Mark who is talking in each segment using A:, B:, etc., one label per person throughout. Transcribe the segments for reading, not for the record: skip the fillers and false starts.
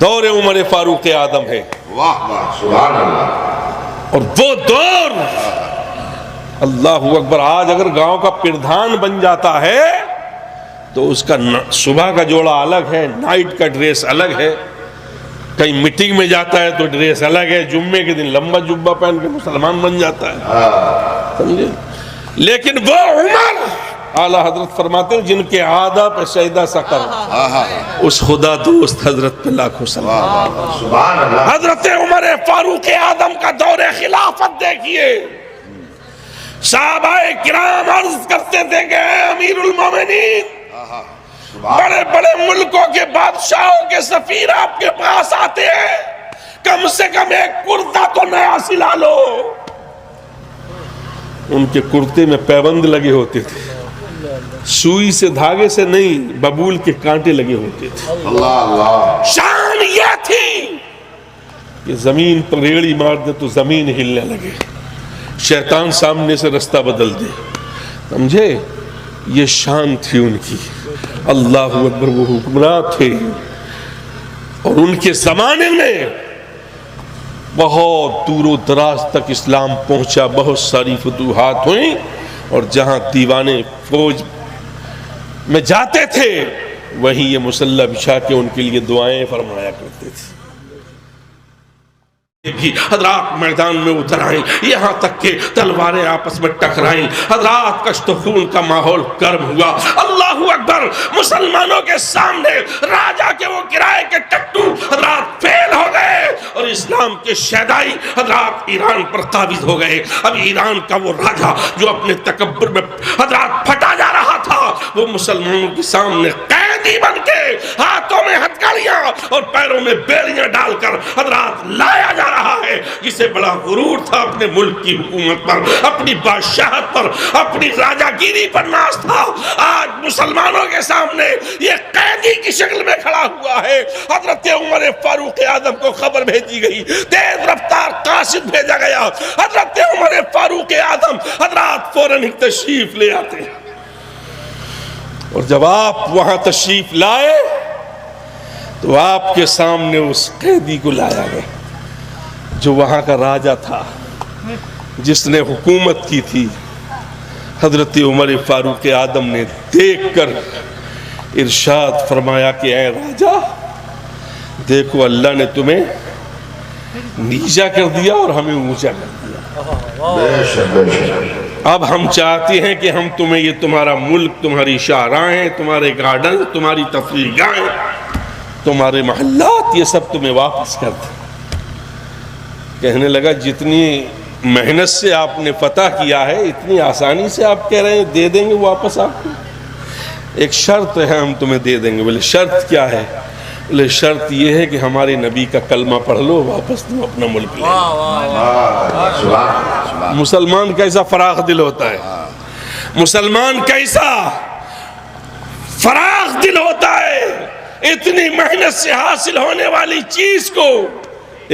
A: دور عمر فاروق اعظم ہے،
B: واہ واہ سبحان اللہ۔
A: اور وہ دور اللہ اکبر، آج اگر گاؤں کا پردھان بن جاتا ہے تو اس کا صبح کا جوڑا الگ ہے، نائٹ کا ڈریس الگ ہے، کہیں میٹنگ میں جاتا ہے تو ڈریس الگ ہے، جمعے کے دن لمبا جبہ پہن کے مسلمان بن جاتا ہے، سمجھے؟ لیکن وہ عمر اعلیٰ حضرت فرماتے ہیں جن کے عادہ پہ سجدہ سکر، اس خدا دوست حضرت پہ لاکھوں سلام۔
B: سبحان اللہ۔
A: حضرت عمر فاروق اعظم کا دور خلافت دیکھیے، صحابہ کرام عرض کرتے تھے کہ اے امیر المومنین، بڑے بڑے ملکوں کے بادشاہوں کے سفیر آپ کے پاس آتے ہیں، کم سے کم ایک کرتا تو نیا سلا لو۔ ان کے کرتے میں پیبند لگے ہوتے تھے، سوئی سے دھاگے سے نہیں، ببول کے کانٹے لگے ہوتے تھے۔
B: اللہ اللہ۔
A: شان یہ تھی کہ زمین پر ریڑھی مار دے تو زمین ہلنے لگے، شیطان سامنے سے رستہ بدل دے، سمجھے؟ یہ شان تھی ان کی۔ اللہ اکبر، وہ حکمراں تھے، اور ان کے زمانے میں بہت دور و دراز تک اسلام پہنچا، بہت ساری فتوحات ہوئیں، اور جہاں دیوانے فوج میں جاتے تھے وہیں یہ مسلح بچھا کے ان کے لیے دعائیں فرمایا کرتے تھے۔ حضرات میدان میں اتر آئیں، یہاں تک کہ تلواریں آپس میں ٹکرائیں، حضرات کشت و خون کا ماحول گرم ہوا۔ اللہ اکبر، مسلمانوں کے سامنے راجہ کے وہ کرائے کے ٹٹو حضرات فیل ہو گئے، اور اسلام کے شیدائی حضرات ایران پر قابض ہو گئے۔ اب ایران کا وہ راجہ جو اپنے تکبر میں حضرات پھٹا جا رہا تھا، وہ مسلمانوں کے سامنے قیدی بن کے ہاتھوں میں ہتھکڑیاں اور پیروں میں بیڑیاں ڈال کر حضرات لایا جا رہا ہے۔ جسے بڑا غرور تھا اپنے ملک کی حکومت پر، اپنی بادشاہت پر، اپنی راجہ گیری پر ناز تھا، آج مسلمانوں کے سامنے یہ قیدی کی شکل میں کھڑا ہوا ہے۔ حضرت عمر فاروق اعظم کو خبر بھیجی گئی، تیز رفتار قاصد بھیجا گیا، حضرت عمر فاروق اعظم حضرات فوراً ہی تشریف لے آتے، اور جب آپ وہاں تشریف لائے تو آپ کے سامنے اس قیدی کو لایا گیا جو وہاں کا راجہ تھا، جس نے حکومت کی تھی۔ حضرت عمر فاروق اعظم نے دیکھ کر ارشاد فرمایا کہ اے راجہ، دیکھو اللہ نے تمہیں نیچا کر دیا اور ہمیں اونچا کر دیا،
B: بے شک بے شک۔
A: اب ہم چاہتے ہیں کہ ہم تمہیں یہ تمہارا ملک، تمہاری شاہراہیں، تمہارے گارڈن، تمہاری تفریح گاہیں، تمہارے محلات، یہ سب تمہیں واپس کر دیں۔ کہنے لگا جتنی محنت سے آپ نے فتح کیا ہے، اتنی آسانی سے آپ کہہ رہے ہیں دے دیں گے واپس آپ کو؟ ایک شرط ہے، ہم تمہیں دے دیں گے۔ بولے شرط کیا ہے؟ بولے شرط یہ ہے کہ ہمارے نبی کا کلمہ پڑھ لو، واپس تم اپنا ملک لے لو۔ مسلمان کیسا فراخ دل ہوتا ہے، مسلمان کیسا فراخ دل ہوتا ہے، اتنی محنت سے حاصل ہونے والی چیز کو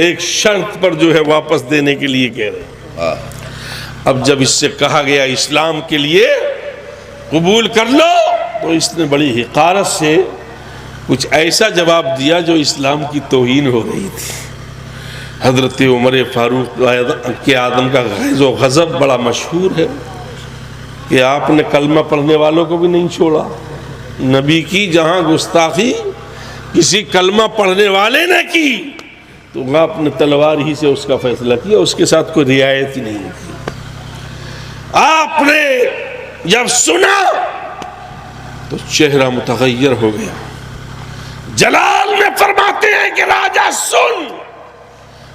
A: ایک شرط پر جو ہے واپس دینے کے لیے کہہ رہے۔ اب جب اس سے کہا گیا اسلام کے لیے قبول کر لو، تو اس نے بڑی حقارت سے کچھ ایسا جواب دیا جو اسلام کی توہین ہو گئی تھی۔ حضرت عمر فاروق کے اعظم کا غیظ و غضب بڑا مشہور ہے کہ آپ نے کلمہ پڑھنے والوں کو بھی نہیں چھوڑا۔ نبی کی جہاں گستاخی کسی کلمہ پڑھنے والے نے کی تو آپ نے تلوار ہی سے اس کا فیصلہ کیا، اس کے ساتھ کوئی رعایت ہی نہیں کی۔ آپ نے جب سنا تو چہرہ متغیر ہو گیا۔ جلال میں فرماتے ہیں کہ راجہ سن،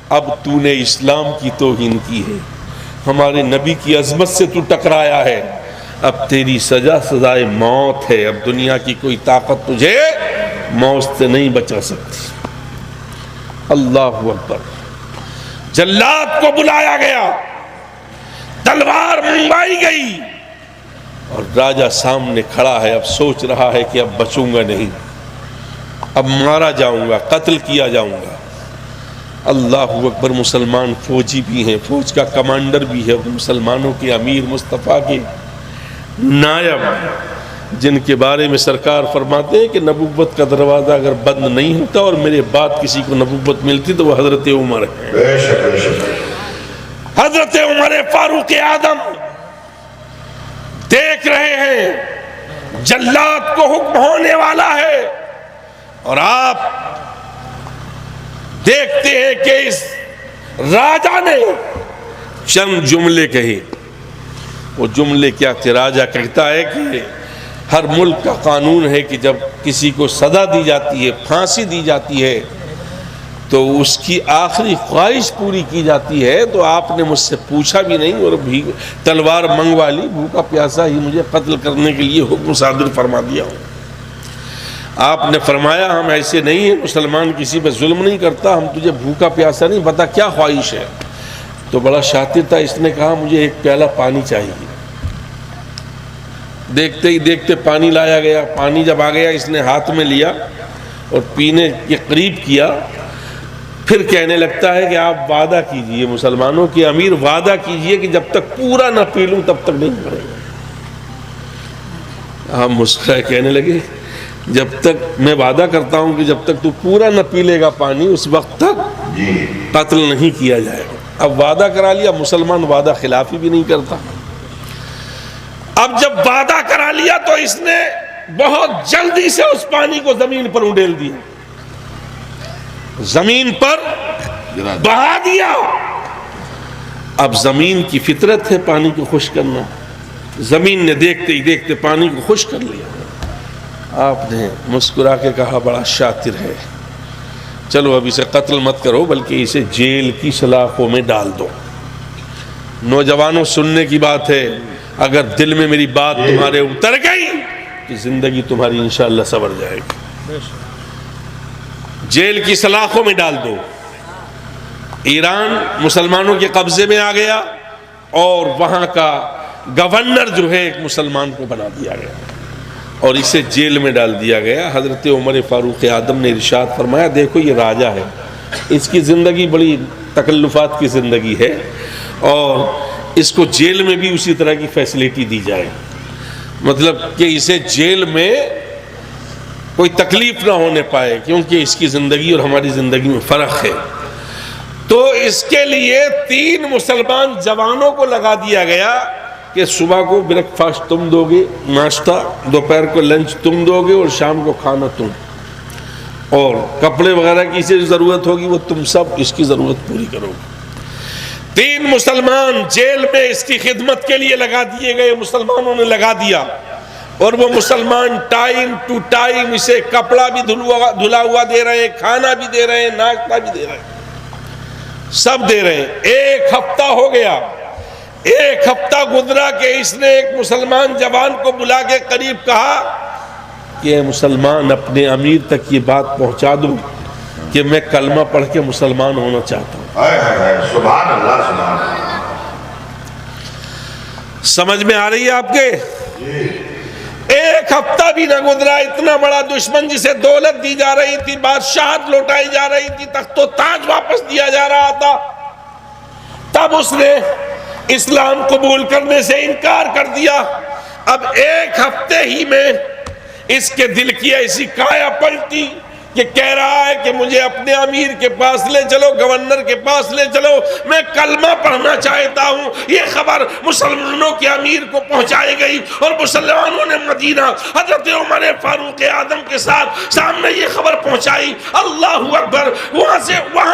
A: اب تو نے اسلام کی توہین کی ہے، ہمارے نبی کی عظمت سے تو ٹکرایا ہے، اب تیری سزا سزائے موت ہے، اب دنیا کی کوئی طاقت تجھے موت سے نہیں بچا سکتی۔ اللہ اکبر۔ جلاد کو بلایا گیا، تلوار منگوائی گئی، اور راجہ سامنے کھڑا ہے، اب سوچ رہا ہے کہ اب بچوں گا نہیں، اب مارا جاؤں گا، قتل کیا جاؤں گا۔ اللہ اکبر۔ مسلمان فوجی بھی ہیں، فوج کا کمانڈر بھی ہے، مسلمانوں کے امیر مصطفیٰ کے نائب جن کے بارے میں سرکار فرماتے ہیں کہ نبوت کا دروازہ اگر بند نہیں ہوتا اور میرے بعد کسی کو نبوت ملتی تو وہ حضرت عمر ہیں.
B: بے شک بے شک.
A: حضرت عمر فاروق اعظم دیکھ رہے ہیں جلاد کو حکم ہونے والا ہے، اور آپ دیکھتے ہیں کہ اس راجہ نے چند جملے کہے. وہ جملے کیا تھے؟ راجہ کہتا ہے کہ ہر ملک کا قانون ہے کہ جب کسی کو سزا دی جاتی ہے، پھانسی دی جاتی ہے، تو اس کی آخری خواہش پوری کی جاتی ہے. تو آپ نے مجھ سے پوچھا بھی نہیں اور بھی تلوار منگوا لی، بھوکا پیاسا ہی مجھے قتل کرنے کے لیے حکم صادر فرما دیا ہوں. آپ نے فرمایا ہم ایسے نہیں ہیں، مسلمان کسی پہ ظلم نہیں کرتا، ہم تجھے بھوکا پیاسا نہیں، بتا کیا خواہش ہے. تو بڑا شاطر تھا، اس نے کہا مجھے ایک پیالہ پانی چاہیے. دیکھتے ہی دیکھتے پانی لایا گیا. پانی جب آ گیا اس نے ہاتھ میں لیا اور پینے کے قریب کیا. پھر کہنے لگتا ہے کہ آپ وعدہ کیجئے، مسلمانوں کے امیر وعدہ کیجئے کہ جب تک پورا نہ پی لوں تب تک نہیں پڑے گا. ہم مسکرائے کہنے لگے جب تک میں وعدہ کرتا ہوں کہ جب تک تو پورا نہ پی لے گا پانی اس وقت تک قتل نہیں کیا جائے گا. اب وعدہ کرا لیا، مسلمان وعدہ خلافی بھی نہیں کرتا. اب جب وعدہ کرا لیا تو اس نے بہت جلدی سے اس پانی کو زمین پر اڈیل دیا، زمین پر بہا دیا. اب زمین کی فطرت ہے پانی کو خشک کرنا. زمین نے دیکھتے ہی دیکھتے پانی کو خشک کر لیا. آپ نے مسکرا کے کہا بڑا شاطر ہے، چلو اب اسے قتل مت کرو بلکہ اسے جیل کی سلاخوں میں ڈال دو. نوجوانوں سننے کی بات ہے، اگر دل میں میری بات تمہارے اتر گئی تو زندگی تمہاری انشاءاللہ سنور جائے گی. جیل کی سلاخوں میں ڈال دو. ایران مسلمانوں کے قبضے میں آ گیا اور وہاں کا گورنر جو ہے ایک مسلمان کو بنا دیا گیا اور اسے جیل میں ڈال دیا گیا. حضرت عمر فاروق اعظم نے ارشاد فرمایا دیکھو یہ راجہ ہے، اس کی زندگی بڑی تکلفات کی زندگی ہے اور اس کو جیل میں بھی اسی طرح کی فیسلٹی دی جائے، مطلب کہ اسے جیل میں کوئی تکلیف نہ ہونے پائے کیونکہ اس کی زندگی اور ہماری زندگی میں فرق ہے. تو اس کے لیے 3 مسلمان جوانوں کو لگا دیا گیا کہ صبح کو بریک فاسٹ تم دو گے، ناشتہ، دوپہر کو لنچ تم دو گے اور شام کو کھانا تم، اور کپڑے وغیرہ کی اسے ضرورت ہوگی وہ تم سب اس کی ضرورت پوری کرو گے. 3 مسلمان جیل میں اس کی خدمت کے لیے لگا دیے گئے، مسلمانوں نے لگا دیا اور وہ مسلمان ٹائم ٹو ٹائم اسے کپڑا بھی دھلا ہوا دے رہے ہیں، کھانا بھی دے رہے ہیں، ناشتہ بھی دے رہے ہیں، سب دے رہے ہیں. 1 ہفتہ ہو گیا، 1 ہفتہ گزرا کہ اس نے ایک مسلمان جوان کو بلا کے قریب کہا کہ اے مسلمان اپنے امیر تک یہ بات پہنچا دو کہ میں کلمہ پڑھ کے مسلمان ہونا چاہتا ہوں.
B: سبحان اللہ سبحان اللہ.
A: سمجھ میں آ رہی ہے آپ کے؟ 1 ہفتہ بھی نہ گزرا، اتنا بڑا دشمن جسے دولت دی جا رہی تھی، بادشاہت لوٹائی جا رہی تھی، تخت و تاج واپس دیا جا رہا تھا، تب اس نے اسلام قبول کرنے سے انکار کر دیا. اب 1 ہفتے ہی میں اس کے دل کی ایسی کایا پلٹی کہ کہہ رہا ہے کہ مجھے اپنے امیر کے پاس لے چلو، گورنر کے پاس لے چلو، میں کلمہ پڑھنا چاہتا ہوں. یہ خبر مسلمانوں کے امیر کو پہنچائی گئی اور مسلمانوں نے مدینہ حضرت عمر فاروق اعظم کے ساتھ سامنے یہ خبر پہنچائی. اللہ اکبر. وہاں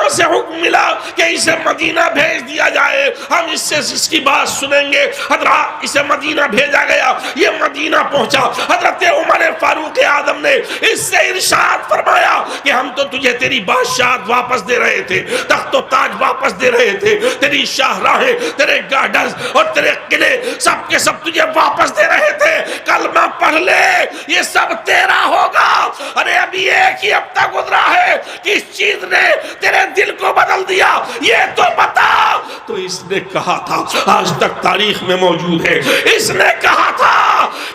A: سے حکم ملا کہ اسے مدینہ بھیج دیا جائے، ہم اس کی بات سنیں گے. حضرات اسے مدینہ بھیجا گیا، یہ مدینہ پہنچا. حضرت عمر فاروق اعظم نے اس سے ارشاد فرمایا کہ ہم تو تجھے تیری بادشاہت واپس دے رہے تھے، تخت و تاج واپس دے رہے تھے، تیری شاہراہیں، تیرے گارڈنز اور تیرے قلعے سب کے سب تجھے واپس دے رہے تھے. کلمہ پڑھ لے، یہ سب تیرا ہوگا. ارے ابھی 1 ہی ہفتہ گزرا ہے، کس چیز نے تیرے دل کو بدل دیا یہ تو بتا. تو اس نے کہا تھا، آج تک تاریخ میں موجود ہے، اس نے کہا تھا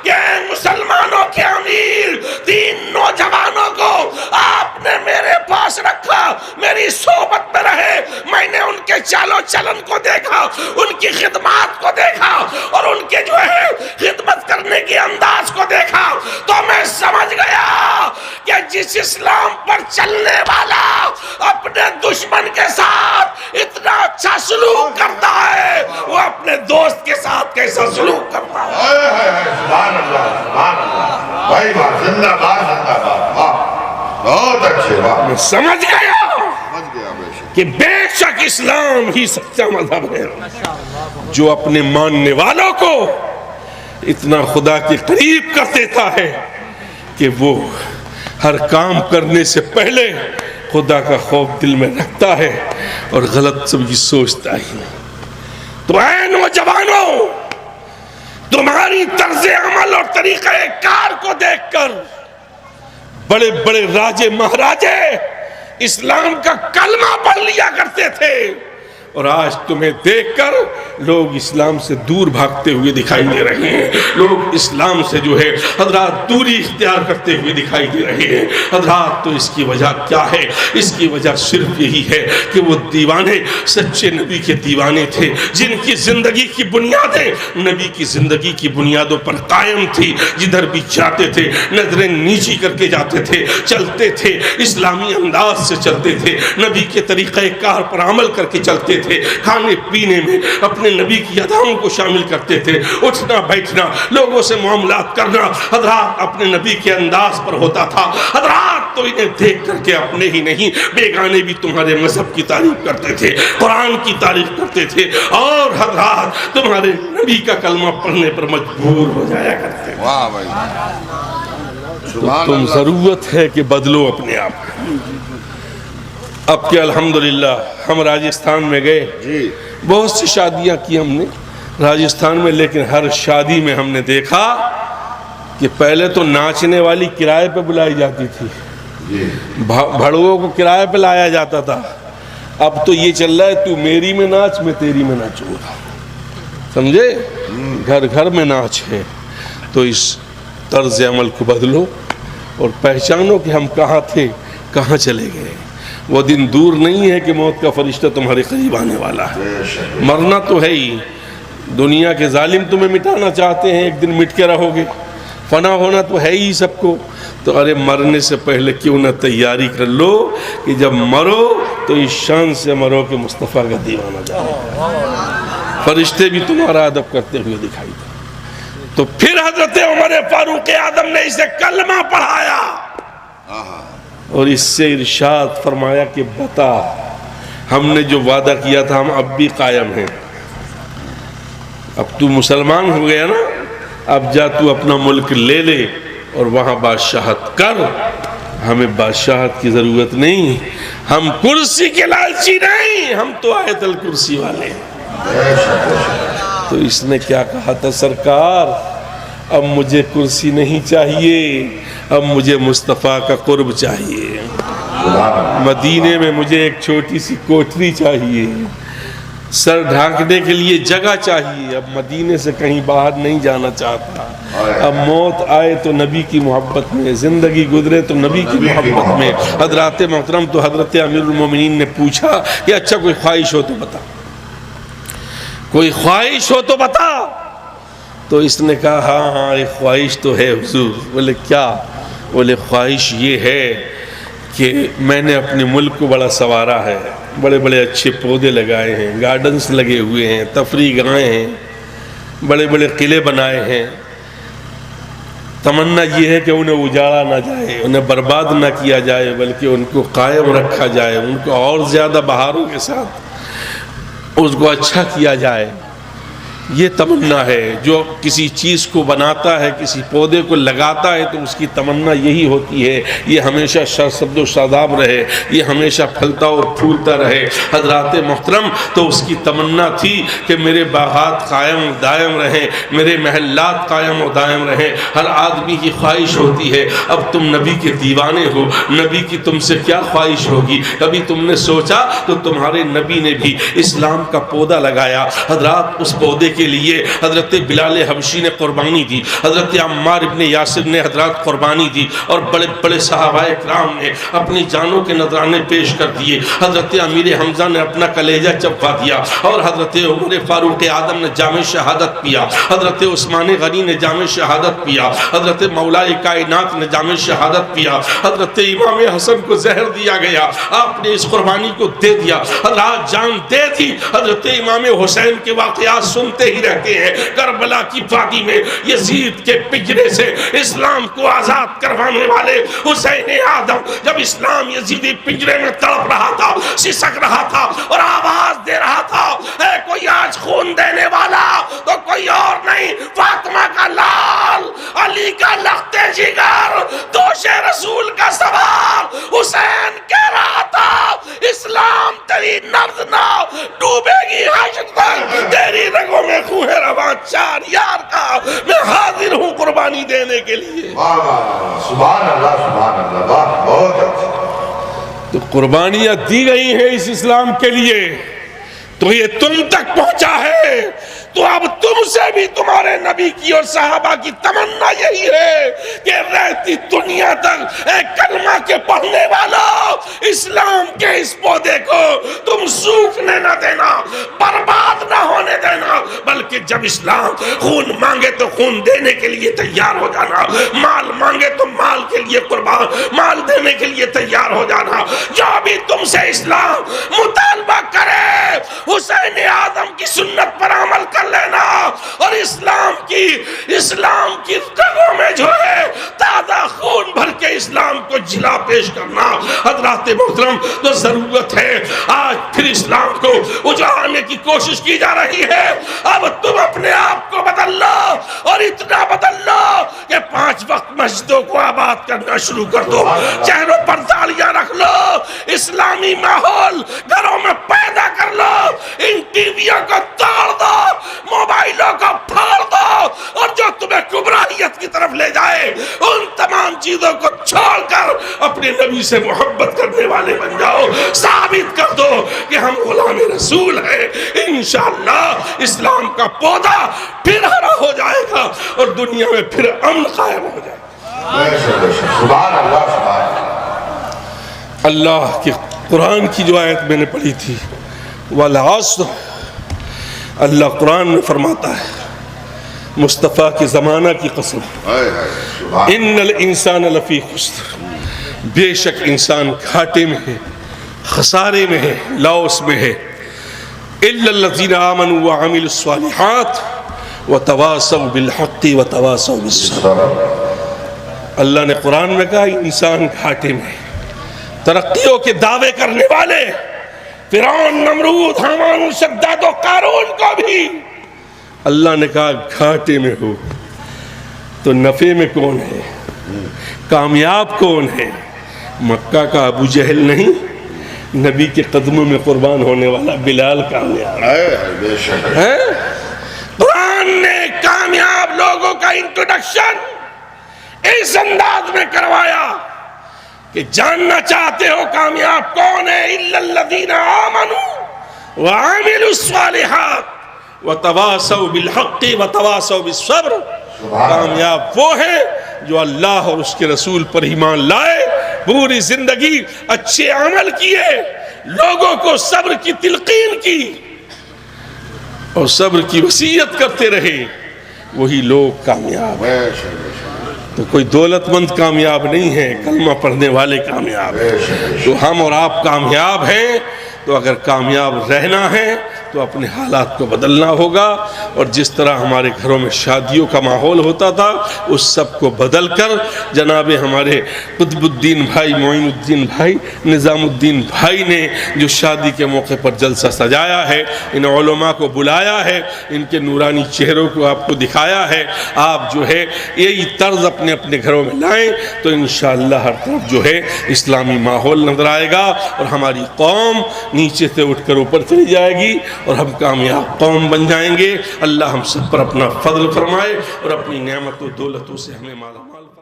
A: کہ مسلمانوں کے امیر 3 نوجوانوں کو آپ نے میرے پاس رکھا، میری صحبت میں رہے، میں نے ان کے چال و چلن کو دیکھا، ان کی خدمات کو دیکھا اور ان کے جو ہے خدمت کرنے کرنے کے انداز کو دیکھا تو میں سمجھ گیا کہ جس اسلام پر چلنے والا اپنے دشمن کے ساتھ اتنا اچھا سلوک کرتا ہے وہ اپنے دوست کے ساتھ کیسا سلوک کرتا ہے.
B: سبحان اللہ سبحان اللہ. بھائی بات زندہ باد زندہ باد. واہ بہت اچھے. واہ
A: میں سمجھ گیا
B: سمجھ گیا بے شک.
A: کہ بے شک اسلام ہی سچا مذہب ہے جو اپنے ماننے والوں کو اتنا خدا کے قریب کر دیتا ہے کہ وہ ہر کام کرنے سے پہلے خدا کا خوف دل میں رکھتا ہے اور غلط سمجھی سوچتا ہی نہیں. تو اے نوجوانوں، تمہاری طرز عمل اور طریقہ کار کو دیکھ کر بڑے بڑے راجے مہاراجے اسلام کا کلمہ پڑھ لیا کرتے تھے، اور آج تمہیں دیکھ کر لوگ اسلام سے دور بھاگتے ہوئے دکھائی دے رہے ہیں. لوگ اسلام سے جو ہے حضرات دوری اختیار کرتے ہوئے دکھائی دے رہے ہیں. حضرات تو اس کی وجہ کیا ہے؟ اس کی وجہ صرف یہی ہے کہ وہ دیوانے سچے نبی کے دیوانے تھے جن کی زندگی کی بنیادیں نبی کی زندگی کی بنیادوں پر قائم تھی. جدھر بھی جاتے تھے نظریں نیچی کر کے جاتے تھے، چلتے تھے اسلامی انداز سے چلتے تھے، نبی کے طریقہ کار پر عمل کر کے چلتے تھے، کھانے پینے میں اپنے نبی کی اداؤں کو شامل کرتے تھے، اٹھنا بیٹھنا لوگوں سے معاملات کرنا حضرات اپنے نبی کے انداز پر ہوتا تھا. حضرات تو انہیں دیکھ کر کے اپنے ہی نہیں بیگانے بھی تمہارے مذہب کی تعریف کرتے تھے، قرآن کی تعریف کرتے تھے، اور حضرات تمہارے نبی کا کلمہ پڑھنے پر مجبور ہو جایا کرتے تھے.
B: واہ بھائی
A: تم ضرورت ہے کہ بدلو اپنے آپ کو. اب کہ الحمدللہ ہم راجستھان میں گئے، بہت سی شادیاں کی ہم نے راجستھان میں، لیکن ہر شادی میں ہم نے دیکھا کہ پہلے تو ناچنے والی کرائے پہ بلائی جاتی تھی، بھڑووں کو کرائے پہ لایا جاتا تھا. اب تو یہ چل رہا ہے تو میری میں ناچ میں تیری میں ناچوں گا، سمجھے؟ گھر گھر میں ناچ ہے. تو اس طرز عمل کو بدلو اور پہچانو کہ ہم کہاں تھے، کہاں چلے گئے. وہ دن دور نہیں ہے کہ موت کا فرشتہ تمہارے قریب آنے والا ہے. مرنا تو ہے ہی، دنیا کے ظالم تمہیں مٹانا چاہتے ہیں، ایک دن مٹ کے رہو گے. فنا ہونا تو ہے ہی سب کو. تو ارے مرنے سے پہلے کیوں نہ تیاری کر لو کہ جب مرو تو اس شان سے مرو کہ مصطفیٰ کا دیوانہ جائے. فرشتے بھی تمہارا ادب کرتے ہوئے دکھائی دے. تو پھر حضرت عمر فاروق اعظم نے اسے کلمہ پڑھایا اور اس سے ارشاد فرمایا کہ بتا، ہم نے جو وعدہ کیا تھا ہم اب بھی قائم ہیں. اب تو مسلمان ہو گیا نا، اب جا تو اپنا ملک لے لے اور وہاں بادشاہت کر. ہمیں بادشاہت کی ضرورت نہیں، ہم کرسی کے لالچی نہیں، ہم تو آیت الکرسی والے ہیں. تو اس نے کیا کہا تھا؟ سرکار اب مجھے کرسی نہیں چاہیے، اب مجھے مصطفیٰ کا قرب چاہیے. مدینے میں مجھے ایک چھوٹی سی کوٹری چاہیے، سر ڈھانکنے کے لیے جگہ چاہیے. اب مدینے سے کہیں باہر نہیں جانا چاہتا. اب موت آئے تو نبی کی محبت میں، زندگی گزرے تو نبی کی محبت میں. حضرات محترم، تو حضرت امیر المومنین نے پوچھا کہ اچھا کوئی خواہش ہو تو بتا، کوئی خواہش ہو تو بتا. تو اس نے کہا ہاں ہاں ایک خواہش تو ہے حضور. بولے کیا؟ بولے خواہش یہ ہے کہ میں نے اپنے ملک کو بڑا سنوارا ہے، بڑے بڑے اچھے پودے لگائے ہیں، گارڈنز لگے ہوئے ہیں، تفریح گاہیں ہیں، بڑے بڑے قلعے بنائے ہیں. تمنا یہ ہے کہ انہیں اجاڑا نہ جائے، انہیں برباد نہ کیا جائے، بلکہ ان کو قائم رکھا جائے، ان کو اور زیادہ بہاروں کے ساتھ اس کو اچھا کیا جائے. یہ تمنا ہے. جو کسی چیز کو بناتا ہے، کسی پودے کو لگاتا ہے، تو اس کی تمنا یہی ہوتی ہے یہ ہمیشہ سرسبز و شاداب رہے، یہ ہمیشہ پھلتا اور پھولتا رہے. حضرات محترم، تو اس کی تمنا تھی کہ میرے باغات قائم و دائم رہیں، میرے محلات قائم و دائم رہیں. ہر آدمی کی خواہش ہوتی ہے. اب تم نبی کے دیوانے ہو، نبی کی تم سے کیا خواہش ہوگی؟ کبھی تم نے سوچا؟ تو تمہارے نبی نے بھی اسلام کا پودا لگایا. حضرات اس پودے کے لیے حضرت بلال حبشی نے قربانی دی، حضرت عمار ابن یاسر نے حضرات قربانی دی، اور بڑے بڑے صحابہ کرام نے اپنی جانوں کے نذرانے پیش کر دیے۔ حضرت امیر حمزہ نے اپنا کلیجہ چپا دیا، اور حضرت عمر فاروق اعظم نے جام شہادت پیا، حضرت عثمان غنی نے جام شہادت پیا، حضرت مولا کائنات نے جام شہادت پیا، حضرت امام حسن کو زہر دیا گیا، آپ نے اس قربانی کو دے دیا، حضرات جان دے دی۔ حضرت امام حسین کے واقعات سنتے ہی رہتے ہیں، کربلا کی وادی میں یزید کے پنجرے سے اسلام کو آزاد کروانے والے حسین آدم جب اسلام یزیدی پنجرے میں تڑپ رہا تھا، سسک رہا تھا اور آواز دے رہا تھا، اے کوئی آج خون دینے والا تو کوئی اور نہیں، فاطمہ کا لال، علی کا لخت جگر، دوش رسول کا سوار حسین کہہ رہا تھا اسلام تیری نبض نہ ڈوبے گی حشر تک، تیری رگوں میں خون رواں چار یار کا میں حاضر ہوں قربانی دینے کے لیے۔
B: واہ واہ، سبحان اللہ سبحان اللہ، واہ بہت اچھا۔
A: تو قربانیاں دی گئی ہیں اس اسلام کے لیے، تو یہ تم تک پہنچا ہے، تو اب تم سے بھی تمہارے نبی کی اور صحابہ کی تمنا یہی ہے کہ رہتی دنیا تک اے کلمہ کے پڑھنے والا اسلام کے اس پودے کو تم سوکھنے نہ دینا، برباد نہ ہونے دینا، بلکہ جب اسلام خون مانگے تو خون دینے کے لیے تیار ہو جانا، مال مانگے تو مال کے لیے قربان مال دینے کے لیے تیار ہو جانا، جو بھی تم سے اسلام مطالبہ کرے حسین آدم کی سنت پر عمل کر لینا، اور اسلام کی رگوں میں جو ہے تازہ خون بھر کے اسلام کو جلا پیش کرنا۔ حضرات محترم، تو ضرورت ہے آج پھر اسلام کو اجاڑنے کی کوشش کی جا رہی ہے، اب تم اپنے آپ کو بدل لو، اور اتنا بدل لو کہ 5 وقت مسجدوں کو آباد کرنا شروع کر دو، چہروں پر تالیاں رکھ لو، اسلامی ماحول گھروں میں پیدا کر لو، ان ٹی ویوں کو توڑ دو، موبائلوں کو پھاڑ دو، اور جو تمہیں گمراہیت کی طرف لے جائے ان تمام چیزوں کو چھوڑ کر اپنے نبی سے محبت کرنے والے بن جاؤ، ثابت کر دو کہ ہم غلام رسول ہیں۔ انشاءاللہ اسلام کا پودا پھر ہرا ہو جائے گا اور دنیا میں پھر امن قائم ہو جائے گا۔
B: سبحان اللہ سبحان اللہ۔
A: اللہ کے قرآن کی جو آیت میں نے پڑھی تھی، والعصر، اللہ قرآن میں فرماتا ہے مصطفیٰ کے زمانہ کی قسم، ان الانسان لفی خسر، بے شک انسان گھاٹے میں ہے، خسارے میں ہے، لاؤس میں ہے، الا الذین آمنوا وعملوا الصالحات وتواصوا بالحق وتواصوا بالصبر۔ اللہ نے قرآن میں کہا انسان گھاٹے میں ہے، ترقیوں کے دعوے کرنے والے فرعون، نمرود، حامان، شداد و قارون کو بھی اللہ نے کہا گھاٹے میں ہو، تو نفع میں کون ہے، کامیاب کون ہے؟ مکہ کا ابو جہل نہیں، نبی کے قدموں میں قربان ہونے والا بلال کامیاب ہے۔ قرآن نے کامیاب لوگوں کا انٹروڈکشن اس انداز میں کروایا کہ جاننا چاہتے ہو کامیاب کون ہے، الا الذین آمنوا وعملوا الصالحات وتواصوا بالحق وتواصوا بالصبر۔ کامیاب وہ ہیں جو اللہ اور اس کے رسول پر ایمان لائے، پوری زندگی اچھے عمل کیے، لوگوں کو صبر کی تلقین کی اور صبر کی وصیت کرتے رہے، وہی لوگ کامیاب ہیں۔ تو کوئی دولت مند کامیاب نہیں ہے، کلمہ پڑھنے والے کامیاب ہیں۔ تو ہم اور آپ کامیاب ہیں، تو اگر کامیاب رہنا ہے تو اپنے حالات کو بدلنا ہوگا، اور جس طرح ہمارے گھروں میں شادیوں کا ماحول ہوتا تھا اس سب کو بدل کر جناب ہمارے قطب الدین بھائی، معین الدین بھائی، نظام الدین بھائی نے جو شادی کے موقع پر جلسہ سجایا ہے، ان علماء کو بلایا ہے، ان کے نورانی چہروں کو آپ کو دکھایا ہے، آپ جو ہے یہی طرز اپنے اپنے گھروں میں لائیں تو انشاءاللہ ہر طرف جو ہے اسلامی ماحول نظر آئے گا، اور ہماری قوم نیچے سے اٹھ کر اوپر چلی جائے گی اور ہم کامیاب قوم بن جائیں گے۔ اللہ ہم سب پر اپنا فضل فرمائے اور اپنی نعمت و دولتوں سے ہمیں مالا مال فرمائے۔